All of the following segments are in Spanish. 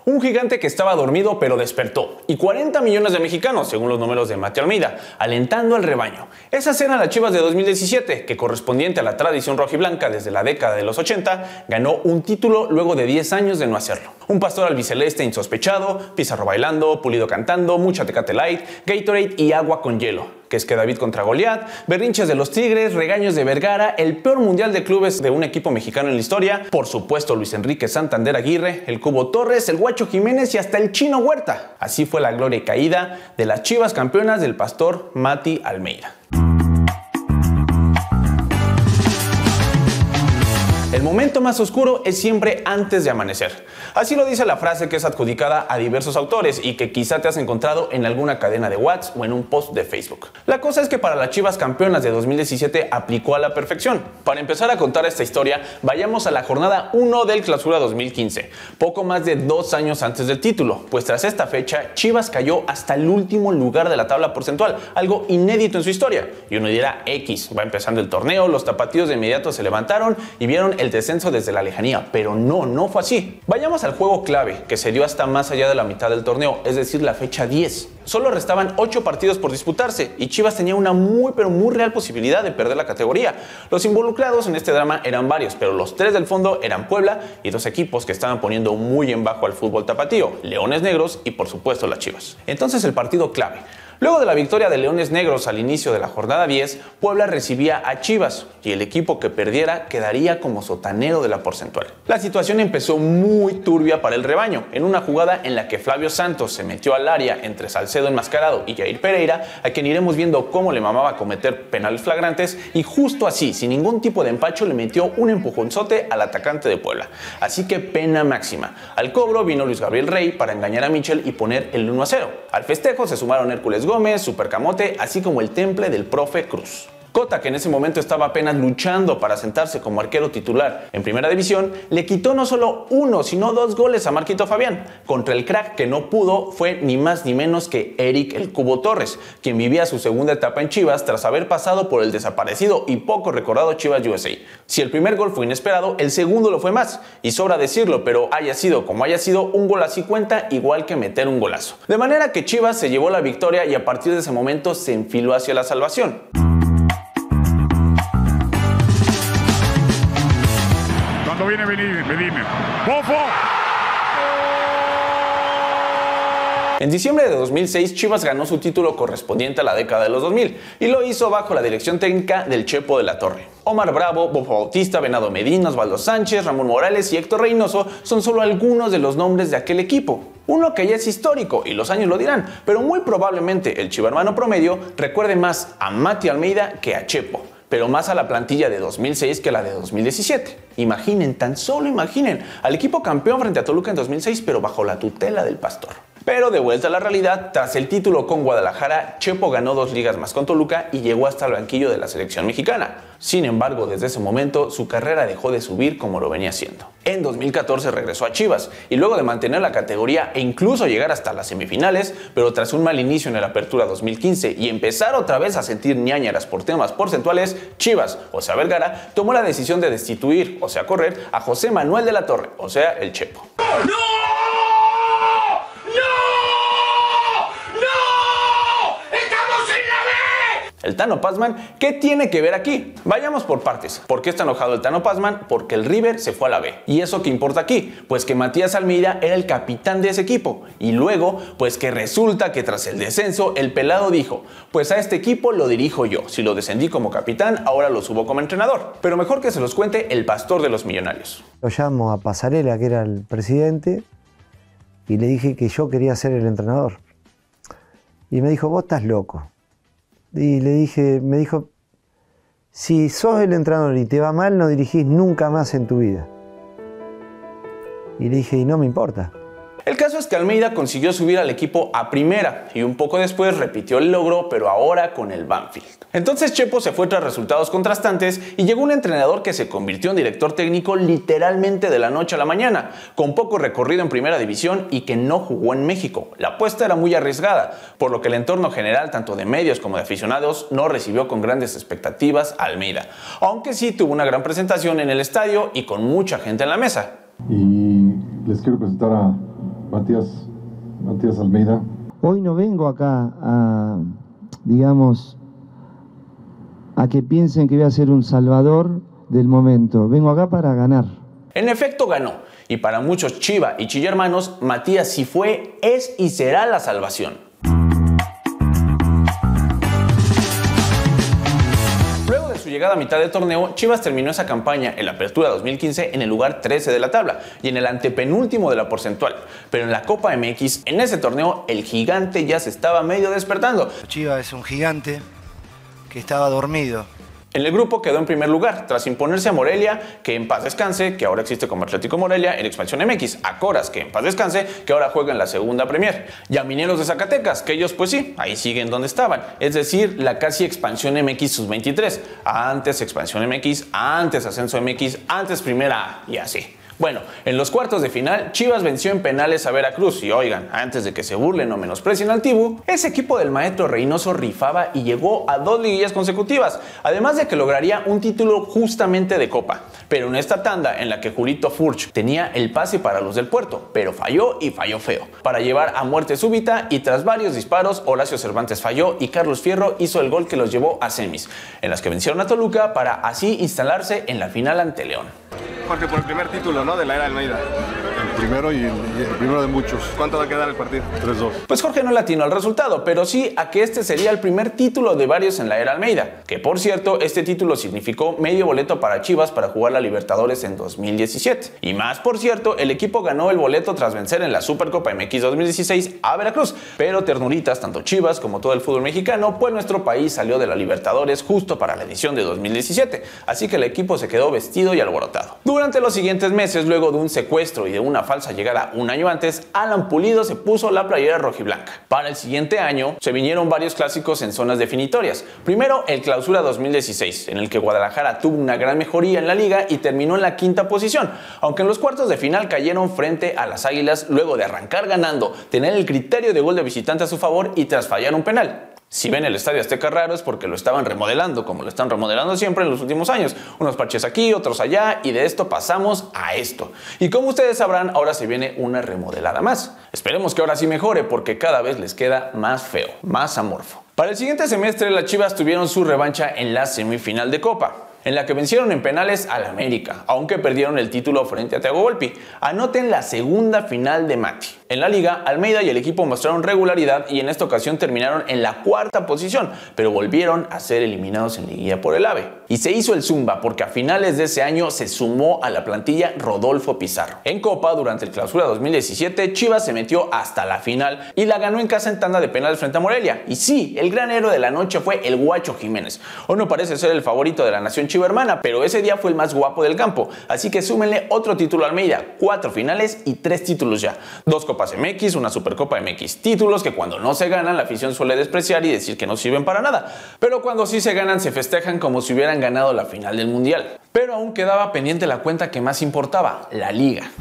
Un gigante que estaba dormido pero despertó, y 40 millones de mexicanos, según los números de Mati Almeida, alentando al rebaño. Esas eran las Chivas de 2017, que correspondiente a la tradición rojiblanca desde la década de los 80, ganó un título luego de 10 años de no hacerlo. Un pastor albiceleste insospechado, Pizarro bailando, Pulido cantando, mucha Tecate Light, Gatorade y agua con hielo. Que es que David contra Goliat, berrinches de los Tigres, regaños de Vergara, el peor mundial de clubes de un equipo mexicano en la historia, por supuesto Luis Enrique Santander Aguirre, el Cubo Torres, el Guacho Jiménez y hasta el Chino Huerta. Así fue la gloria y caída de las Chivas campeonas del pastor Mati Almeida. El momento más oscuro es siempre antes de amanecer. Así lo dice la frase que es adjudicada a diversos autores y que quizá te has encontrado en alguna cadena de WhatsApp o en un post de Facebook. La cosa es que para las Chivas campeonas de 2017 aplicó a la perfección. Para empezar a contar esta historia, vayamos a la jornada 1 del Clausura 2015, poco más de 2 años antes del título, pues tras esta fecha Chivas cayó hasta el último lugar de la tabla porcentual, algo inédito en su historia. Y uno dirá, X, va empezando el torneo, los tapatíos de inmediato se levantaron y vieron el descenso desde la lejanía, pero no fue así. Vayamos al juego clave, que se dio hasta más allá de la mitad del torneo, es decir, la fecha 10. Solo restaban 8 partidos por disputarse y Chivas tenía una muy real posibilidad de perder la categoría. Los involucrados en este drama eran varios, pero los 3 del fondo eran Puebla y 2 equipos que estaban poniendo muy en bajo al fútbol tapatío, Leones Negros y por supuesto las Chivas. Entonces el partido clave. Luego de la victoria de Leones Negros al inicio de la jornada 10, Puebla recibía a Chivas y el equipo que perdiera quedaría como sotanero de la porcentual. La situación empezó muy turbia para el rebaño, en una jugada en la que Flavio Santos se metió al área entre Salcedo enmascarado y Jair Pereira, a quien iremos viendo cómo le mamaba cometer penales flagrantes, y justo así, sin ningún tipo de empacho, le metió un empujonzote al atacante de Puebla. Así que pena máxima. Al cobro vino Luis Gabriel Rey para engañar a Michel y poner el 1-0. Al festejo se sumaron Hércules Gómez, Supercamote, así como el temple del profe Cruz. Cota, que en ese momento estaba apenas luchando para sentarse como arquero titular en primera división, le quitó no solo 1, sino 2 goles a Marquito Fabián. Contra el crack que no pudo fue ni más ni menos que Eric el Cubo Torres, quien vivía su segunda etapa en Chivas tras haber pasado por el desaparecido y poco recordado Chivas USA. Si el primer gol fue inesperado, el segundo lo fue más, y sobra decirlo, pero haya sido como haya sido, un gol así cuenta igual que meter un golazo. De manera que Chivas se llevó la victoria y a partir de ese momento se enfiló hacia la salvación. Cuando viene Medina. ¡Bofo! En diciembre de 2006, Chivas ganó su título correspondiente a la década de los 2000 y lo hizo bajo la dirección técnica del Chepo de la Torre. Omar Bravo, Bofo Bautista, Venado Medina, Osvaldo Sánchez, Ramón Morales y Héctor Reynoso son solo algunos de los nombres de aquel equipo. Uno que ya es histórico y los años lo dirán, pero muy probablemente el chivermano promedio recuerde más a Mati Almeida que a Chepo, pero más a la plantilla de 2006 que la de 2017. Imaginen, tan solo imaginen, al equipo campeón frente a Toluca en 2006, pero bajo la tutela del Pastor. Pero de vuelta a la realidad, tras el título con Guadalajara, Chepo ganó 2 ligas más con Toluca y llegó hasta el banquillo de la selección mexicana. Sin embargo, desde ese momento, su carrera dejó de subir como lo venía haciendo. En 2014 regresó a Chivas y luego de mantener la categoría e incluso llegar hasta las semifinales, pero tras un mal inicio en la Apertura 2015 y empezar otra vez a sentir ñáñaras por temas porcentuales, Chivas, o sea Vergara, tomó la decisión de destituir, o sea correr, a José Manuel de la Torre, o sea el Chepo. ¡No! El Tano Pazman, ¿qué tiene que ver aquí? Vayamos por partes. ¿Por qué está enojado el Tano Pazman? Porque el River se fue a la B. ¿Y eso qué importa aquí? Pues que Matías Almeida era el capitán de ese equipo. Y luego, pues que resulta que tras el descenso, el pelado dijo, pues a este equipo lo dirijo yo. Si lo descendí como capitán, ahora lo subo como entrenador. Pero mejor que se los cuente el pastor de los Millonarios. Lo llamo a Pasarela, que era el presidente, y le dije que yo quería ser el entrenador. Y me dijo, vos estás loco. Y le dije, me dijo, si sos el entrenador y te va mal, no dirigís nunca más en tu vida. Y le dije, y no me importa. El caso es que Almeida consiguió subir al equipo a primera y un poco después repitió el logro, pero ahora con el Banfield. Entonces Chepo se fue tras resultados contrastantes y llegó un entrenador que se convirtió en director técnico literalmente de la noche a la mañana, con poco recorrido en primera división y que no jugó en México. La apuesta era muy arriesgada, por lo que el entorno general, tanto de medios como de aficionados, no recibió con grandes expectativas a Almeida, aunque sí tuvo una gran presentación en el estadio y con mucha gente en la mesa. Y les quiero presentar a Matías Almeida. Hoy no vengo acá a, digamos, a que piensen que voy a ser un salvador del momento. Vengo acá para ganar. En efecto ganó, y para muchos Chiva y Chilla hermanos, Matías sí fue, es y será la salvación. Luego de su llegada a mitad de torneo, Chivas terminó esa campaña en la Apertura 2015 en el lugar 13 de la tabla y en el antepenúltimo de la porcentual, pero en la Copa MX, en ese torneo, el gigante ya se estaba medio despertando. Chivas es un gigante que estaba dormido. En el grupo quedó en primer lugar, tras imponerse a Morelia, que en paz descanse, que ahora existe como Atlético Morelia en Expansión MX, a Coras, que en paz descanse, que ahora juega en la segunda Premier, y a Mineros de Zacatecas, que ellos pues sí, ahí siguen donde estaban, es decir, la casi Expansión MX Sub-23, antes Expansión MX, antes Ascenso MX, antes Primera A, y así. Bueno, en los cuartos de final, Chivas venció en penales a Veracruz y oigan, antes de que se burlen o menosprecien al Tibu, ese equipo del maestro Reynoso rifaba y llegó a 2 liguillas consecutivas, además de que lograría un título justamente de Copa. Pero en esta tanda en la que Julito Furch tenía el pase para los del Puerto, pero falló y falló feo, para llevar a muerte súbita y tras varios disparos, Horacio Cervantes falló y Carlos Fierro hizo el gol que los llevó a semis, en las que vencieron a Toluca para así instalarse en la final ante León. Jorge, por el primer título, ¿no? De la era Almeida. El primero y el primero de muchos. ¿Cuánto va a quedar el partido? 3-2. Pues Jorge no le atinó al resultado, pero sí a que este sería el primer título de varios en la era Almeida. Que por cierto, este título significó medio boleto para Chivas para jugar la Libertadores en 2017. Y más por cierto, el equipo ganó el boleto tras vencer en la Supercopa MX 2016 a Veracruz. Pero ternuritas, tanto Chivas como todo el fútbol mexicano, pues nuestro país salió de la Libertadores justo para la edición de 2017. Así que el equipo se quedó vestido y alborotado. Durante los siguientes meses, luego de un secuestro y de una falsa llegada un año antes, Alan Pulido se puso la playera rojiblanca. Para el siguiente año, se vinieron varios clásicos en zonas definitorias. Primero, el Clausura 2016, en el que Guadalajara tuvo una gran mejoría en la liga y terminó en la 5ª posición, aunque en los cuartos de final cayeron frente a las Águilas luego de arrancar ganando, tener el criterio de gol de visitante a su favor y tras fallar un penal. Si ven el Estadio Azteca raro es porque lo estaban remodelando, como lo están remodelando siempre en los últimos años. Unos parches aquí, otros allá, y de esto pasamos a esto. Y como ustedes sabrán, ahora se viene una remodelada más. Esperemos que ahora sí mejore, porque cada vez les queda más feo, más amorfo. Para el siguiente semestre, las Chivas tuvieron su revancha en la semifinal de Copa, en la que vencieron en penales al América, aunque perdieron el título frente a Thiago Volpi. Anoten la segunda final de Mati. En la liga, Almeida y el equipo mostraron regularidad y en esta ocasión terminaron en la 4ª posición, pero volvieron a ser eliminados en liguilla por el AVE. Y se hizo el zumba porque a finales de ese año se sumó a la plantilla Rodolfo Pizarro. En Copa, durante el Clausura 2017, Chivas se metió hasta la final y la ganó en casa en tanda de penales frente a Morelia. Y sí, el gran héroe de la noche fue el Guacho Jiménez. Hoy no parece ser el favorito de la nación chiva hermana, pero ese día fue el más guapo del campo. Así que súmenle otro título a Almeida, 4 finales y 3 títulos ya. 2 Copas MX, una Supercopa MX. Títulos que cuando no se ganan la afición suele despreciar y decir que no sirven para nada. Pero cuando sí se ganan se festejan como si hubieran ganado la final del Mundial. Pero aún quedaba pendiente la cuenta que más importaba, la Liga.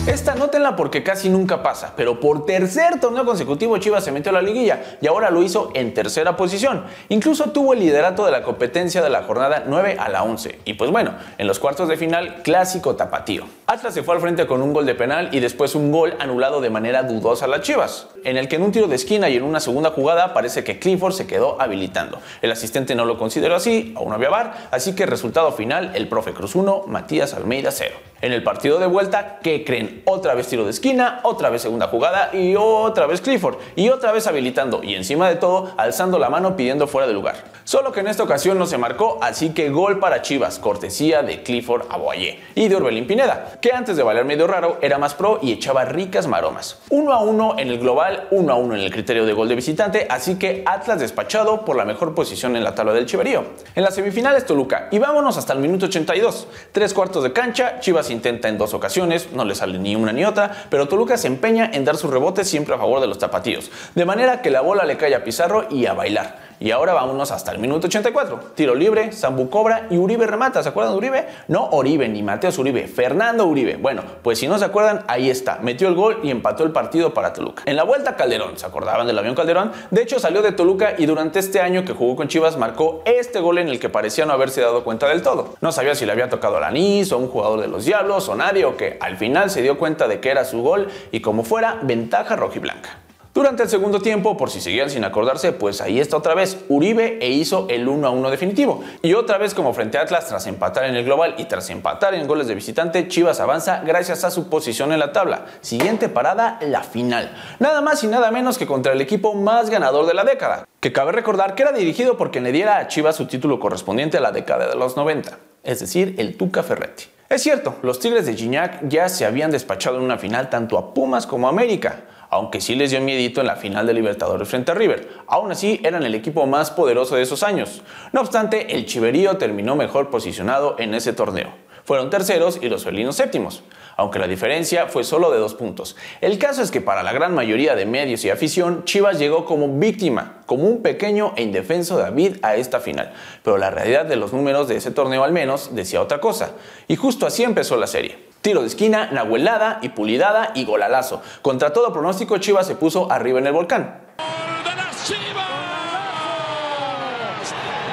Esta anótenla porque casi nunca pasa, pero por tercer torneo consecutivo Chivas se metió a la liguilla y ahora lo hizo en 3ª posición. Incluso tuvo el liderato de la competencia de la jornada 9 a la 11. Y pues bueno, en los cuartos de final, clásico tapatío. Atlas se fue al frente con un gol de penal y después un gol anulado de manera dudosa a las Chivas, en el que en un tiro de esquina y en una segunda jugada parece que Clifford se quedó habilitando. El asistente no lo consideró así, aún no había VAR, así que resultado final, el profe Cruz 1, Matías Almeida 0. En el partido de vuelta, ¿qué creen? Otra vez tiro de esquina, otra vez segunda jugada y otra vez Clifford. Y otra vez habilitando y encima de todo, alzando la mano pidiendo fuera de lugar. Solo que en esta ocasión no se marcó, así que gol para Chivas, cortesía de Clifford Aboayé y de Orbelín Pineda, que antes de valer medio raro era más pro y echaba ricas maromas. 1-1 en el global, 1-1 en el criterio de gol de visitante, así que Atlas despachado por la mejor posición en la tabla del chiverío. En las semifinales Toluca, y vámonos hasta el minuto 82. 3 cuartos de cancha, Chivas intenta en 2 ocasiones, no le sale ni una ni otra, pero Toluca se empeña en dar sus rebotes siempre a favor de los tapatíos, de manera que la bola le cae a Pizarro y a bailar. Y ahora vámonos hasta el minuto 84. Tiro libre, Sambu cobra y Uribe remata. ¿Se acuerdan de Uribe? No Oribe ni Mateos Uribe, Fernando Uribe. Bueno, pues si no se acuerdan, ahí está. Metió el gol y empató el partido para Toluca. En la vuelta Calderón, ¿se acordaban del avión Calderón? De hecho salió de Toluca y durante este año que jugó con Chivas marcó este gol en el que parecía no haberse dado cuenta del todo. No sabía si le había tocado al anís o un jugador de los Diablos o nadie, o que al final se dio cuenta de que era su gol y como fuera, ventaja rojiblanca. Durante el segundo tiempo, por si seguían sin acordarse, pues ahí está otra vez Uribe e hizo el 1-1 definitivo. Y otra vez como frente a Atlas, tras empatar en el global y tras empatar en goles de visitante, Chivas avanza gracias a su posición en la tabla. Siguiente parada, la final. Nada más y nada menos que contra el equipo más ganador de la década, que cabe recordar que era dirigido por quien le diera a Chivas su título correspondiente a la década de los 90, es decir, el Tuca Ferretti. Es cierto, los Tigres de Gignac ya se habían despachado en una final tanto a Pumas como a América, aunque sí les dio miedito en la final de Libertadores frente a River. Aún así, eran el equipo más poderoso de esos años. No obstante, el Chiverío terminó mejor posicionado en ese torneo. Fueron terceros y los felinos séptimos, aunque la diferencia fue solo de 2 puntos. El caso es que para la gran mayoría de medios y afición, Chivas llegó como víctima, como un pequeño e indefenso David a esta final. Pero la realidad de los números de ese torneo al menos decía otra cosa. Y justo así empezó la serie. Tiro de esquina, nahuelada y pulidada y golalazo. Contra todo pronóstico, Chivas se puso arriba en el volcán. ¡Gol de las Chivas!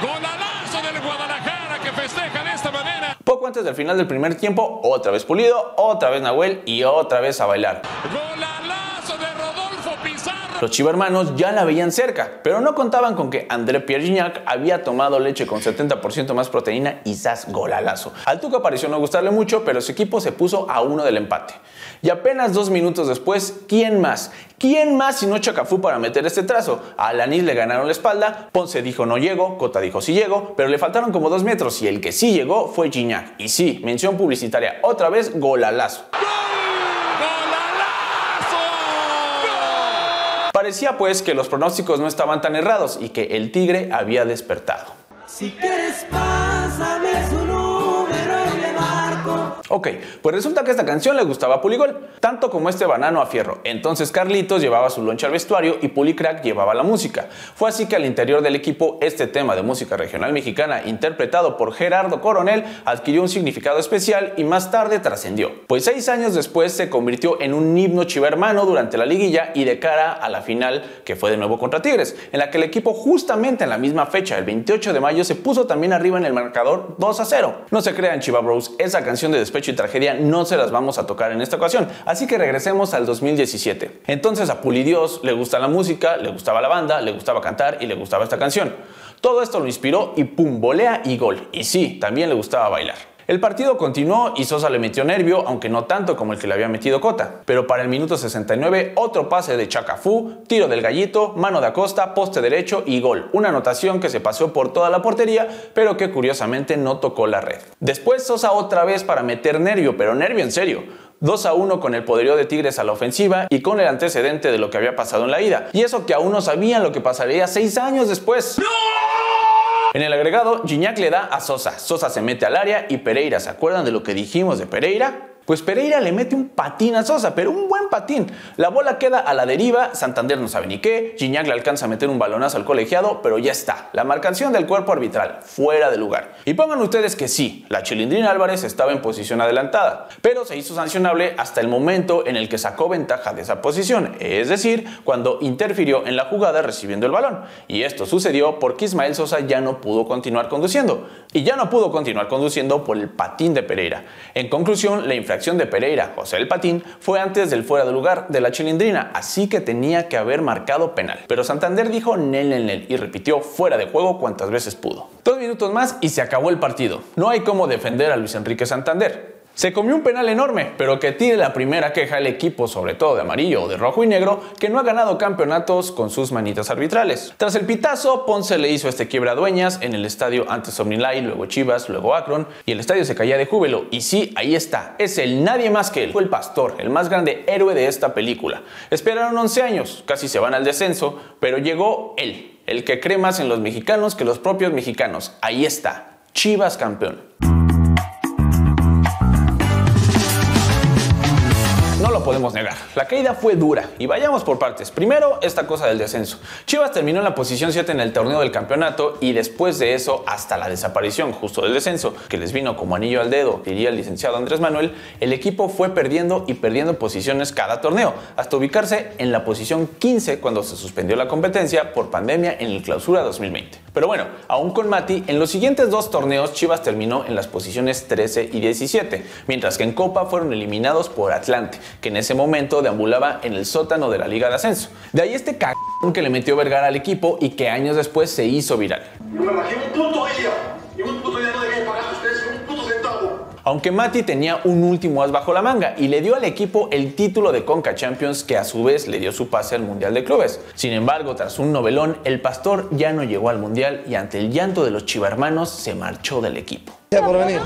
¡Golazo del Guadalajara que festeja de esta manera! Poco antes del final del primer tiempo, otra vez Pulido, otra vez Nahuel y otra vez a bailar. ¡Golazo de Rodolfo Pizarro! Los chivermanos ya la veían cerca, pero no contaban con que André Pierre Gignac había tomado leche con 70% más proteína y ¡zas! Golalazo. Al Tuca pareció no gustarle mucho, pero su equipo se puso a 1 del empate. Y apenas 2 minutos después, ¿quién más? ¿Quién más si no Chacafú para meter este trazo? A Alanis le ganaron la espalda, Ponce dijo no llego, Cota dijo sí llego, pero le faltaron como 2 metros y el que sí llegó fue Gignac. Y sí, mención publicitaria, otra vez golalazo. Parecía pues que los pronósticos no estaban tan errados y que el Tigre había despertado. Si quieres pásame su número y le marco. Ok, pues resulta que esta canción le gustaba a Puligol, tanto como este banano a Fierro. Entonces Carlitos llevaba su lonche al vestuario y Pulicrack llevaba la música. Fue así que al interior del equipo este tema de música regional mexicana interpretado por Gerardo Coronel adquirió un significado especial y más tarde trascendió. Pues 6 años después se convirtió en un himno chivermano durante la liguilla y de cara a la final que fue de nuevo contra Tigres, en la que el equipo justamente en la misma fecha, el 28 de mayo, se puso también arriba en el marcador 2-0. No se crean, Chiva Bros, esa canción de despecho y tragedia no se las vamos a tocar en esta ocasión, así que regresemos al 2017. Entonces a Pulidios le gusta la música, le gustaba la banda, le gustaba cantar y le gustaba esta canción. Todo esto lo inspiró y pum, volea y gol. Y sí, también le gustaba bailar. El partido continuó y Sosa le metió nervio, aunque no tanto como el que le había metido Cota. Pero para el minuto 69, otro pase de Chacafú, tiro del Gallito, mano de Acosta, poste derecho y gol. Una anotación que se paseó por toda la portería, pero que curiosamente no tocó la red. Después Sosa otra vez para meter nervio, pero nervio en serio. 2-1 con el poderío de Tigres a la ofensiva y con el antecedente de lo que había pasado en la ida. Y eso que aún no sabían lo que pasaría 6 años después. ¡No! En el agregado, Gignac le da a Sosa. Sosa se mete al área y Pereira, ¿se acuerdan de lo que dijimos de Pereira? Pues Pereira le mete un patín a Sosa, pero un buen patín. La bola queda a la deriva, Santander no sabe ni qué, Gignac le alcanza a meter un balonazo al colegiado, pero ya está. La marcación del cuerpo arbitral, fuera de lugar. Y pongan ustedes que sí, la Chilindrina Álvarez estaba en posición adelantada, pero se hizo sancionable hasta el momento en el que sacó ventaja de esa posición, es decir, cuando interfirió en la jugada recibiendo el balón. Y esto sucedió porque Ismael Sosa ya no pudo continuar conduciendo. Y ya no pudo continuar conduciendo por el patín de Pereira. En conclusión, la infracción de Pereira, o sea el patín, fue antes del fuera de lugar de la Chilindrina, así que tenía que haber marcado penal. Pero Santander dijo nel y repitió fuera de juego cuantas veces pudo. 2 minutos más y se acabó el partido. No hay cómo defender a Luis Enrique Santander. Se comió un penal enorme, pero que tire la primera queja el equipo, sobre todo de amarillo o de rojo y negro, que no ha ganado campeonatos con sus manitas arbitrales. Tras el pitazo, Ponce le hizo este quiebra dueñas en el estadio antes Omnilay, luego Chivas, luego Akron, y el estadio se caía de júbilo. Y sí, ahí está, es el nadie más que él. Fue el pastor, el más grande héroe de esta película. Esperaron 11 años, casi se van al descenso, pero llegó él, el que cree más en los mexicanos que los propios mexicanos. Ahí está, Chivas campeón. podemos negar, la caída fue dura y vayamos por partes. Primero, esta cosa del descenso. Chivas terminó en la posición 7 en el torneo del campeonato y después de eso, hasta la desaparición justo del descenso, que les vino como anillo al dedo, diría el licenciado Andrés Manuel, el equipo fue perdiendo y perdiendo posiciones cada torneo, hasta ubicarse en la posición 15 cuando se suspendió la competencia por pandemia en el Clausura 2020. Pero bueno, aún con Mati, en los siguientes 2 torneos Chivas terminó en las posiciones 13 y 17, mientras que en Copa fueron eliminados por Atlante, que en ese momento deambulaba en el sótano de la Liga de Ascenso. De ahí este cagón que le metió Vergara al equipo y que años después se hizo viral. Aunque Mati tenía un último as bajo la manga y le dio al equipo el título de Conca Champions, que a su vez le dio su pase al Mundial de Clubes. Sin embargo, tras un novelón, el Pastor ya no llegó al Mundial y ante el llanto de los chivarmanos se marchó del equipo. Gracias por venir.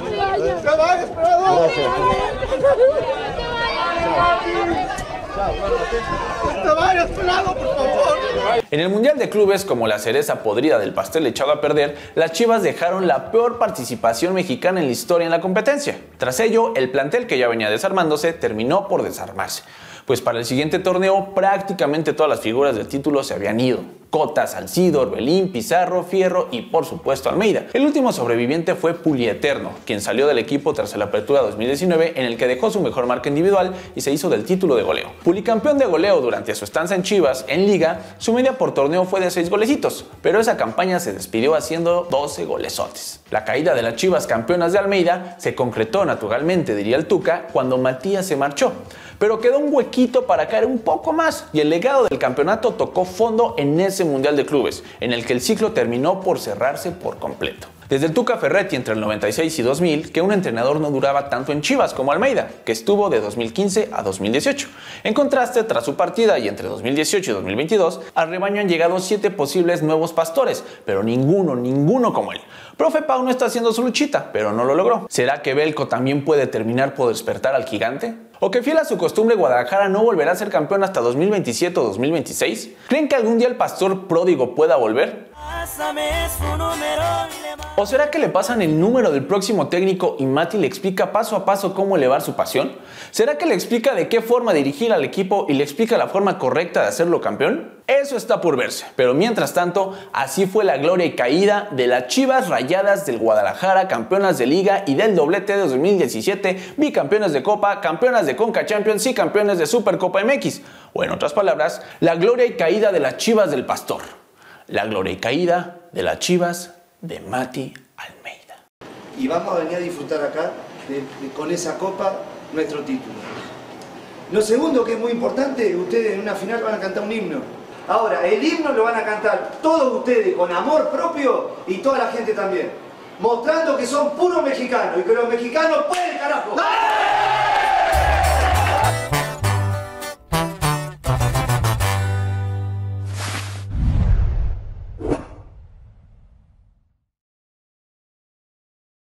En el Mundial de Clubes, como la cereza podrida del pastel echado a perder, las Chivas dejaron la peor participación mexicana en la historia en la competencia. Tras ello, el plantel que ya venía desarmándose terminó por desarmarse, pues para el siguiente torneo prácticamente todas las figuras del título se habían ido. Cota, Salcido, Orbelín, Pizarro, Fierro y por supuesto Almeida. El último sobreviviente fue Pulieterno, quien salió del equipo tras la apertura 2019 en el que dejó su mejor marca individual y se hizo del título de goleo. Pulicampeón de goleo durante su estancia en Chivas, en Liga, su media por torneo fue de 6 golecitos, pero esa campaña se despidió haciendo 12 golesotes. La caída de las Chivas campeonas de Almeida se concretó naturalmente, diría el Tuca, cuando Matías se marchó, pero quedó un huequito para caer un poco más y el legado del campeonato tocó fondo en ese Mundial de Clubes, en el que el ciclo terminó por cerrarse por completo. Desde el Tuca Ferretti entre el 96 y 2000, que un entrenador no duraba tanto en Chivas como Almeida, que estuvo de 2015 a 2018. En contraste, tras su partida y entre 2018 y 2022, al rebaño han llegado 7 posibles nuevos pastores, pero ninguno como él. Profe Pau no está haciendo su luchita, pero no lo logró. ¿Será que Belko también puede terminar por despertar al gigante? ¿O que fiel a su costumbre Guadalajara no volverá a ser campeón hasta 2027 o 2026? ¿Creen que algún día el pastor pródigo pueda volver? ¿O será que le pasan el número del próximo técnico y Mati le explica paso a paso cómo elevar su pasión? ¿Será que le explica de qué forma dirigir al equipo y le explica la forma correcta de hacerlo campeón? Eso está por verse, pero mientras tanto, así fue la gloria y caída de las Chivas Rayadas del Guadalajara, campeonas de Liga y del doblete de 2017, bicampeones de Copa, campeonas de Conca Champions y campeones de Supercopa MX. O en otras palabras, la gloria y caída de las Chivas del Pastor. La gloria y caída de las Chivas de Mati Almeida. Y vamos a venir a disfrutar acá con esa copa nuestro título. Lo segundo que es muy importante, ustedes en una final van a cantar un himno. Ahora, el himno lo van a cantar todos ustedes con amor propio y toda la gente también. Mostrando que son puros mexicanos y que los mexicanos pueden, carajo. ¡Dale!